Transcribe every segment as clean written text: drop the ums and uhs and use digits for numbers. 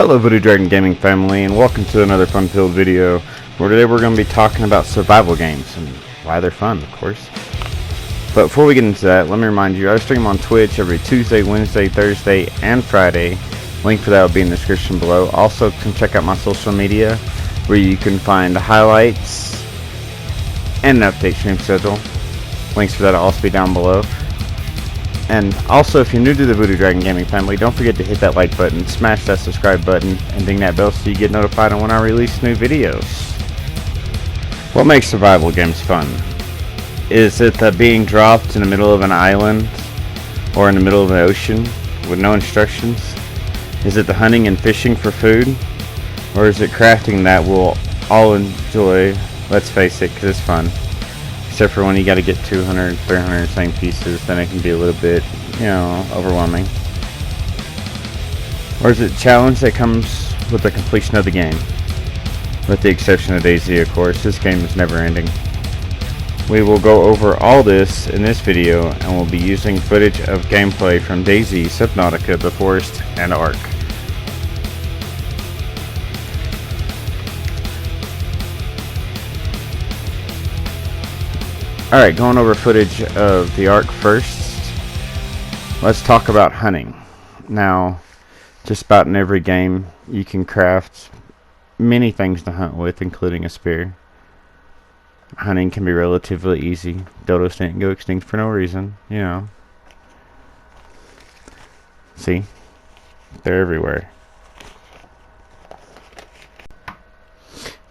Hello Voodoo Dragon Gaming family, and welcome to another fun-filled video where today we're going to be talking about survival games and why they're fun, of course. But before we get into that, let me remind you, I stream on Twitch every Tuesday, Wednesday, Thursday, and Friday. Link for that will be in the description below. Also, come check out my social media where you can find highlights and an update stream schedule. Links for that will also be down below. And also, if you're new to the Voodoo Dragon Gaming family, don't forget to hit that like button, smash that subscribe button, and ding that bell so you get notified on when I release new videos. What makes survival games fun? Is it the being dropped in the middle of an island or in the middle of an ocean with no instructions? Is it the hunting and fishing for food? Or is it crafting that we'll all enjoy, let's face it, because it's fun? Except for when you got to get 200, 300 same pieces, then it can be a little bit, overwhelming. Or is it a challenge that comes with the completion of the game? With the exception of DayZ, of course. This game is never ending. We will go over all this in this video, and we'll be using footage of gameplay from DayZ, Subnautica, The Forest, and Ark. Alright, going over footage of the Ark first. Let's talk about hunting. Now, just about in every game, you can craft many things to hunt with, including a spear. Hunting can be relatively easy. Dodos didn't go extinct for no reason, See? They're everywhere.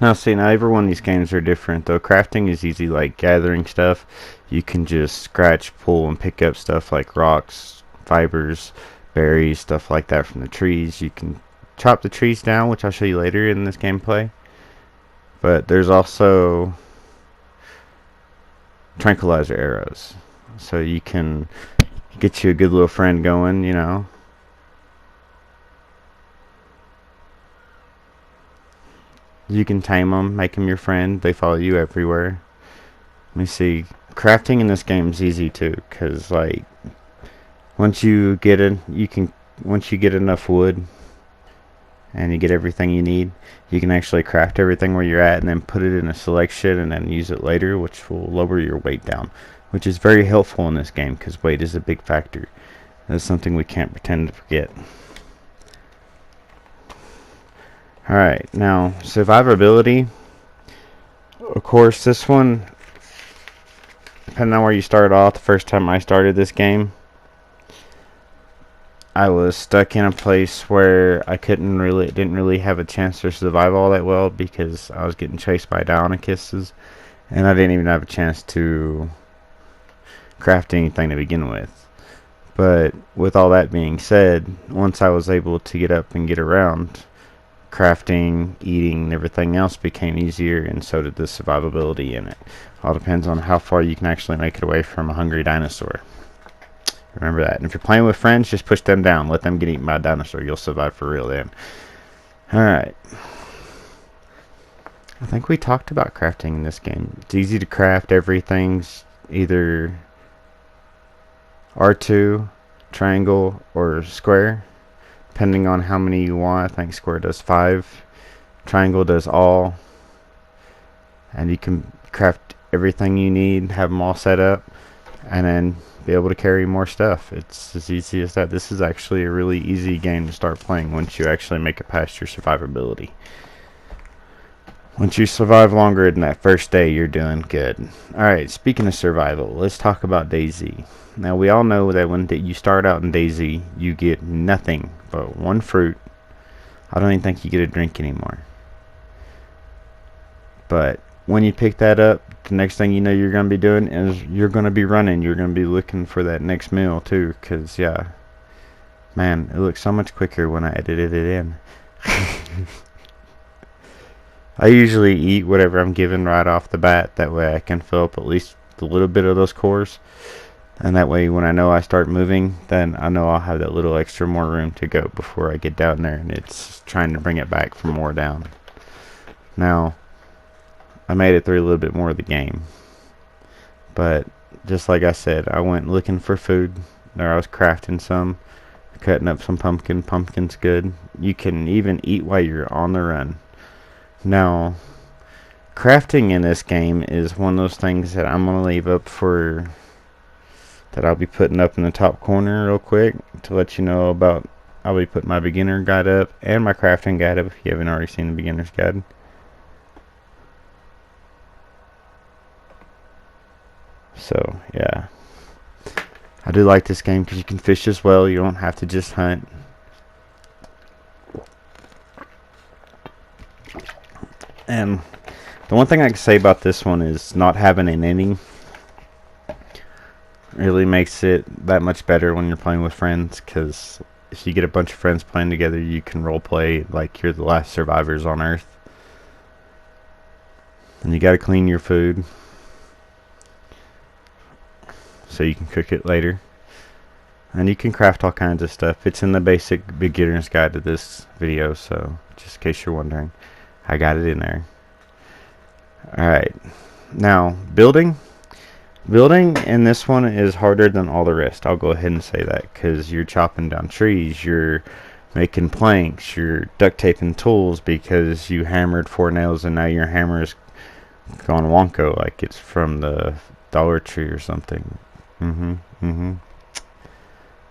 Now every one of these games are different though. Crafting is easy, like gathering stuff. You can just scratch, pull, and pick up stuff like rocks, fibers, berries, stuff like that from the trees. You can chop the trees down, which I'll show you later in this gameplay. But there's also tranquilizer arrows. So you can get you a good little friend going, You can tame them, make them your friend. They follow you everywhere. Let me see. Crafting in this game is easy too, cause once you get enough wood and you get everything you need, you can actually craft everything where you're at and then put it in a selection and then use it later, which will lower your weight down, which is very helpful in this game because weight is a big factor. That's something we can't pretend to forget. Alright, now survivability. Of course, this one, depending on where you start off, the first time I started this game, I was stuck in a place where I didn't really have a chance to survive all that well because I was getting chased by Deinonychus, and I didn't even have a chance to craft anything to begin with. But with all that being said, once I was able to get up and get around, crafting, eating, and everything else became easier, and so did the survivability in it. All depends on how far you can actually make it away from a hungry dinosaur. Remember that. And if you're playing with friends, just push them down. Let them get eaten by a dinosaur. You'll survive for real then. Alright. I think we talked about crafting in this game. It's easy to craft. Everything's either R2, triangle, or square, depending on how many you want. I think square does 5, triangle does all, and you can craft everything you need, have them all set up, and then be able to carry more stuff. It's as easy as that. This is actually a really easy game to start playing once you actually make it past your survivability. Once you survive longer than that first day, you're doing good. Alright, speaking of survival, let's talk about DayZ. Now, we all know that when you start out in DayZ, you get nothing but one fruit. I don't even think you get a drink anymore. But when you pick that up, the next thing you know you're going to be doing is you're going to be running. You're going to be looking for that next meal too, because man, it looks so much quicker when I edited it in. I usually eat whatever I'm given right off the bat. That way I can fill up at least a little bit of those cores. And that way when I know I start moving, then I know I'll have that little extra more room to go before I get down there. And it's trying to bring it back from more down. Now, I made it through a little bit more of the game. But just like I said, I went looking for food. Or I was crafting some. cutting up some pumpkin. Pumpkin's good. You can even eat while you're on the run. Now, crafting in this game is one of those things that I'm going to leave up for, that I'll be putting up in the top corner real quick to let you know about. I'll be putting my beginner guide up and my crafting guide up if you haven't already seen the beginner's guide. So, yeah. I do like this game because you can fish as well. You don't have to just hunt. And the one thing I can say about this one is not having an ending really makes it that much better when you're playing with friends, because if you get a bunch of friends playing together, you can roleplay like you're the last survivors on Earth. And you got to clean your food so you can cook it later. And you can craft all kinds of stuff. It's in the basic beginner's guide to this video, so just in case you're wondering, I got it in there. Alright, now building in this one is harder than all the rest. I'll go ahead and say that, because you're chopping down trees, you're making planks, you're duct taping tools because you hammered 4 nails and now your hammer is gone wonko like it's from the Dollar Tree or something.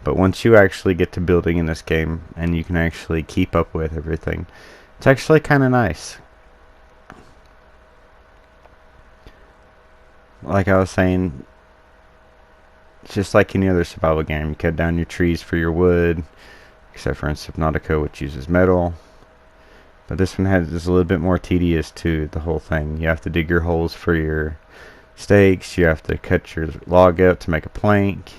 But once you actually get to building in this game and you can actually keep up with everything, it's actually kind of nice. Like I was saying, it's just like any other survival game. You cut down your trees for your wood, except for in Subnautica, which uses metal. But this one is a little bit more tedious to the whole thing. You have to dig your holes for your stakes. You have to cut your log out to make a plank.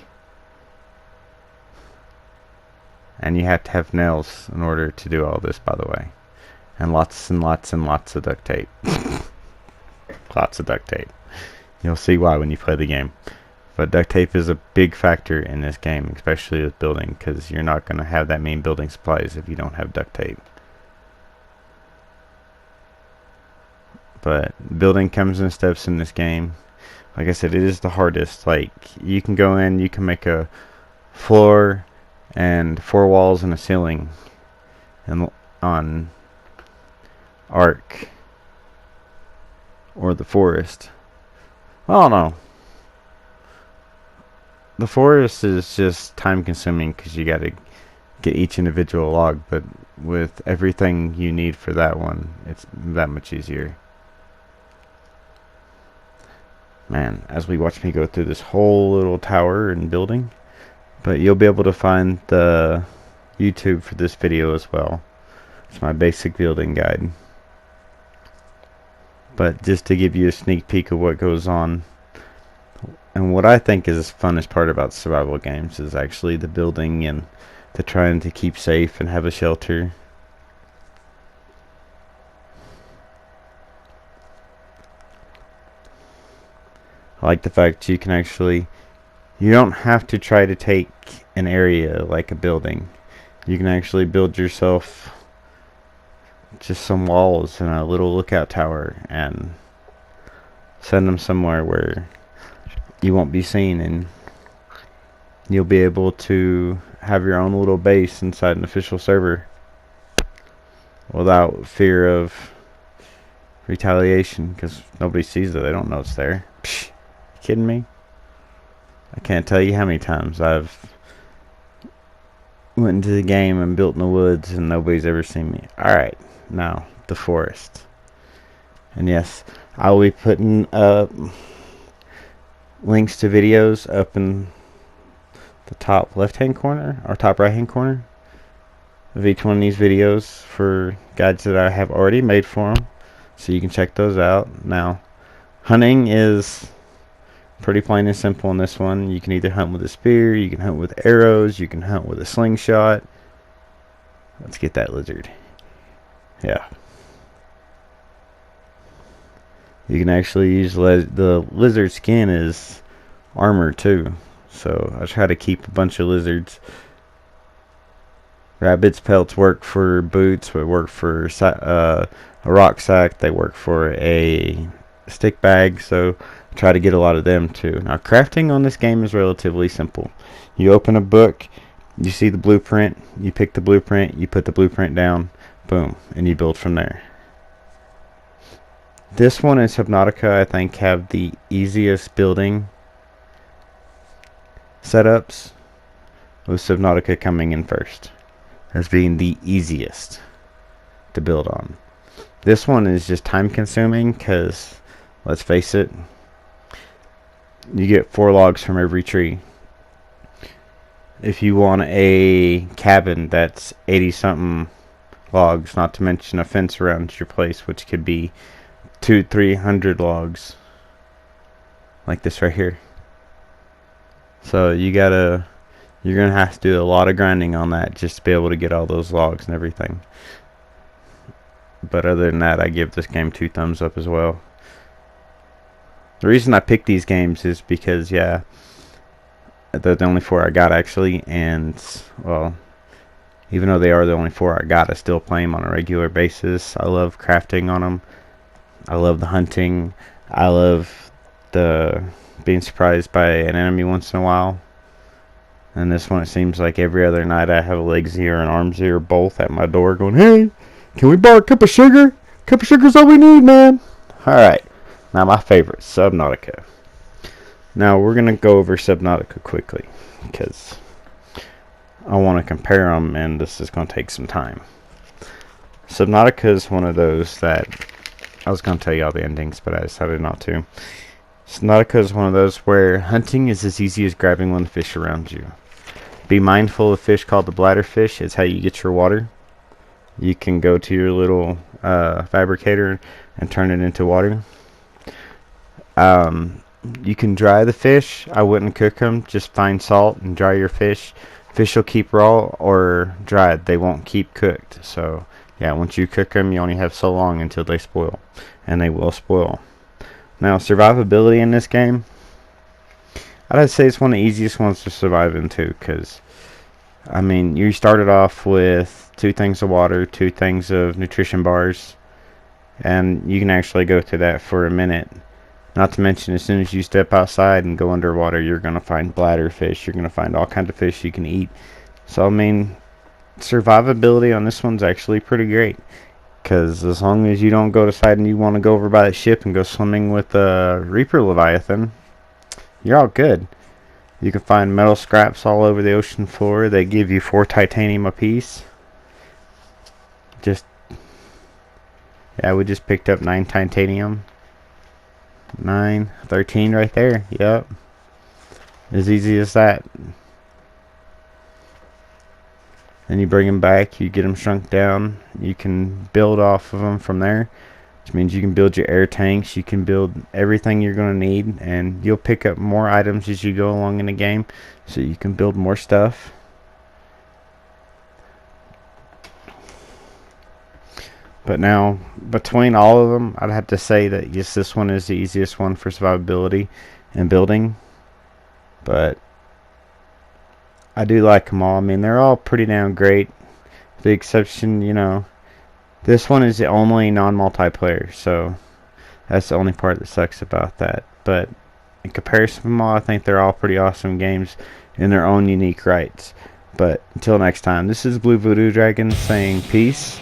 And you have to have nails in order to do all this, by the way. And lots and lots and lots of duct tape. Lots of duct tape. You'll see why when you play the game. But duct tape is a big factor in this game, especially with building, because you're not going to have that many building supplies if you don't have duct tape. But building comes in steps in this game. Like I said, it is the hardest. Like, you can go in, you can make a floor and 4 walls and a ceiling and on Ark or the forest. I don't know. The forest is just time consuming because you gotta get each individual log, but with everything you need for that one, it's that much easier. Man, as we watch me go through this whole little tower and building, but you'll be able to find the YouTube for this video as well. It's my basic building guide. But just to give you a sneak peek of what goes on, and what I think is the funnest part about survival games is actually the building and the trying to keep safe and have a shelter. I like the fact you can actually, you don't have to try to take an area like a building. You can actually build yourself just some walls and a little lookout tower and send them somewhere where you won't be seen, and you'll be able to have your own little base inside an official server without fear of retaliation, because nobody sees it. They don't know it's there. Psh, you kidding me? I can't tell you how many times I've went into the game and built in the woods and nobody's ever seen me. Alright, now the forest. And yes, I'll be putting links to videos up in the top left hand corner or top right hand corner of each one of these videos for guides that I have already made for them, so you can check those out. Now, hunting is pretty plain and simple in this one. You can either hunt with a spear, you can hunt with arrows, you can hunt with a slingshot. Let's get that lizard. Yeah. You can actually use the lizard skin as armor too. So I try to keep a bunch of lizards. Rabbit's pelts work for boots, but work for a rucksack. They work for a stick bag, so I try to get a lot of them too. Now, crafting on this game is relatively simple. You open a book, You see the blueprint, you pick the blueprint, you put the blueprint down, boom, and you build from there. This one and Subnautica, I think, have the easiest building setups, with Subnautica coming in first as being the easiest to build on. This one is just time consuming because, let's face it, you get 4 logs from every tree. If you want a cabin that's 80 something logs, not to mention a fence around your place, which could be 200-300 logs, like this right here. So you're gonna have to do a lot of grinding on that just to be able to get all those logs and everything. But other than that, I give this game 2 thumbs up as well. The reason I picked these games is because, yeah, they're the only 4 I got actually, and well, even though they are the only 4 I got, I still play them on a regular basis. I love crafting on them. I love the hunting. I love the being surprised by an enemy once in a while. And this one, it seems like every other night I have a Legsy or an Armsy or both at my door going, "Hey, can we borrow a cup of sugar? Cup of sugar's all we need, man." Alright, now my favorite, Subnautica. Now we're going to go over Subnautica quickly because I want to compare them, and this is going to take some time. Subnautica is one of those that I was going to tell you all the endings, but I decided not to. Subnautica is one of those where hunting is as easy as grabbing one fish around you. Be mindful of fish called the bladderfish. It's how you get your water. You can go to your little fabricator and turn it into water. You can dry the fish. I wouldn't cook them. Just find salt and dry your fish. Fish will keep raw or dried. They won't keep cooked. So yeah, once you cook them, you only have so long until they spoil, and they will spoil. Now, survivability in this game, I'd say it's one of the easiest ones to survive into, because I mean, you started off with 2 things of water, 2 things of nutrition bars, and you can actually go through that for a minute. Not to mention, as soon as you step outside and go underwater, you're going to find bladderfish, you're going to find all kinds of fish you can eat. So I mean, survivability on this one's actually pretty great, because as long as you don't go to side and you want to go over by the ship and go swimming with a Reaper Leviathan, you're all good. You can find metal scraps all over the ocean floor. They give you 4 titanium apiece. Yeah, we just picked up 9 titanium. 13 right there. Yep, as easy as that. Then you bring them back, you get them shrunk down, you can build off of them from there, which means you can build your air tanks, you can build everything you're going to need, and you'll pick up more items as you go along in the game, so you can build more stuff. But now, between all of them, I'd have to say that yes, this one is the easiest one for survivability and building, but I do like them all. I mean, they're all pretty damn great. The exception, you know, this one is the only non-multiplayer, so that's the only part that sucks about that. But in comparison to them all, I think they're all pretty awesome games in their own unique rights. But until next time, this is Blue Voodoo Dragon saying peace.